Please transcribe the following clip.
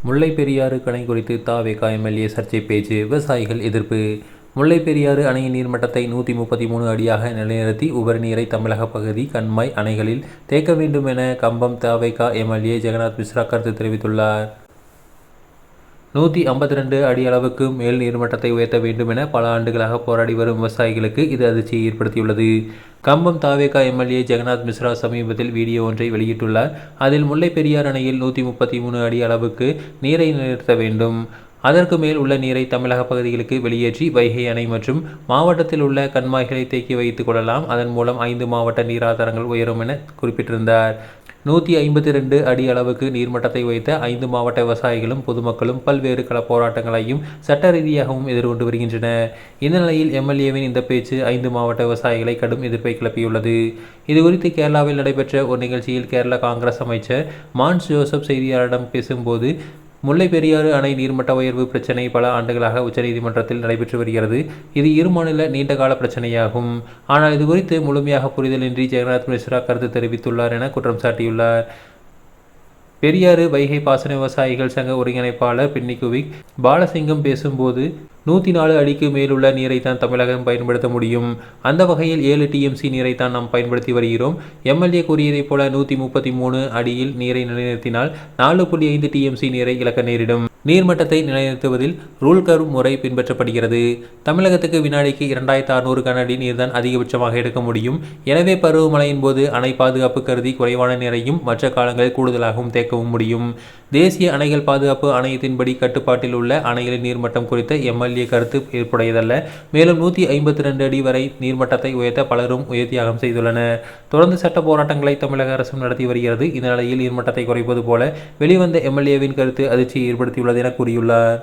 முல்லை பெரியாறு அணை குறித்து த.வே.க. எம்.எல்.ஏ. சர்ச்சை பேச்சு. விவசாயிகள் எதிர்ப்பு. முல்லை பெரியாறு அணையின் நீர்மட்டத்தை 133 அடியாக நிலைநிறுத்தி உபரி நீரை தமிழக பகுதி கண்மாய் அணைகளில் தேக்க வேண்டும் என கம்பம் த.வே.க. எம்.எல்.ஏ. ஜெகநாத் மிஸ்ரா கருத்து தெரிவித்துள்ளார். 152 அடி அளவுக்கு மேல் நீர்மட்டத்தை உயர்த்த வேண்டும் என பல ஆண்டுகளாக போராடி வரும் விவசாயிகளுக்கு இது அதிர்ச்சியை ஏற்படுத்தியுள்ளது. கம்பம் த.வே.க. எம்.எல்.ஏ. ஜெகநாத் மிஸ்ரா சமீபத்தில் வீடியோ ஒன்றை வெளியிட்டுள்ளார். அதில் முல்லை பெரியாறு அணையில் 133 அடி அளவுக்கு நீரை நிறுத்த வேண்டும், அதற்கு மேல் உள்ள நீரை தமிழக பகுதிகளுக்கு வெளியேற்றி வைகை அணை மற்றும் மாவட்டத்தில் உள்ள கண்மாய்களை தேக்கி வைத்துக் கொள்ளலாம், அதன் மூலம் 5 மாவட்ட நீராதாரங்கள் உயரும் என குறிப்பிட்டிருந்தார். 152 அடி அளவுக்கு நீர்மட்டத்தை உயர்த்த 5 மாவட்ட விவசாயிகளும் பொதுமக்களும் பல்வேறு கள போராட்டங்களையும் சட்ட ரீதியாகவும் எதிர்கொண்டு வருகின்றனர். இந்த நிலையில் எம்.எல்.ஏ.வின் இந்த பேச்சு 5 மாவட்ட விவசாயிகளை கடும் எதிர்ப்பை கிளப்பியுள்ளது. இதுகுறித்து கேரளாவில் நடைபெற்ற ஒரு நிகழ்ச்சியில் கேரள காங்கிரஸ் அமைச்சர் மான்ஸ் ஜோசப் செய்தியாளரிடம் பேசும்போது, முல்லை பெரியாறு அணை நீர்மட்ட உயர்வு பிரச்சினை பல ஆண்டுகளாக உச்சநீதிமன்றத்தில் நடைபெற்று வருகிறது. இது இரு மாநில நீண்டகால பிரச்சனையாகும். ஆனால் இது குறித்து முழுமையாக புரிதலின்றி ஜெகநாத் மிஸ்ரா கருத்து தெரிவித்துள்ளார் என குற்றம் சாட்டியுள்ளார். பெரியாறு வைகை பாசன விவசாயிகள் சங்க ஒருங்கிணைப்பாளர் பின்னிக்குவிக் பாலசிங்கம் பேசும்போது, 104 அடிக்கு மேலுள்ள நீரைத்தான் தமிழகம் பயன்படுத்த முடியும். அந்த வகையில் 7 டிஎம்சி நீரைத்தான் நாம் பயன்படுத்தி வருகிறோம். எம்.எல்.ஏ. கூறியதைப் போல 133 அடியில் நீரை நிலைநிறுத்தினால் 4.5 டிஎம்சி நீரை இழக்க நேரிடும். நீர்மட்டத்தை நிலைநிறுத்துவதில் ரூல் கர்வ் முறை பின்பற்றப்படுகிறது. தமிழகத்துக்கு வினாடிக்கு 2600 கன அடி நீர்தான் அதிகபட்சமாக எடுக்க முடியும். எனவே பருவமழையின் போது அணை பாதுகாப்பு கருதி குறைவான நீரையும் மற்ற காலங்களில் கூடுதலாகவும் தேக்கவும் முடியும். தேசிய அணைகள் பாதுகாப்பு ஆணையத்தின்படி கட்டுப்பாட்டில் உள்ள அணைகளின் நீர்மட்டம் குறித்த எம்.எல்.ஏ. கருத்து ஏற்புடையதல்ல. மேலும் 152 அடி வரை நீர்மட்டத்தை உயர்த்த பலரும் உயர்த்தியாகம் செய்துள்ளனர். தொடர்ந்து சட்ட போராட்டங்களை தமிழக அரசும் நடத்தி வருகிறது. இந்த நிலையில் நீர்மட்டத்தை குறைப்பது போல வெளிவந்த எம்.எல்.ஏ.வின் கருத்து அதிர்ச்சியை ஏற்படுத்தியுள்ளது என கூறியுள்ளார்.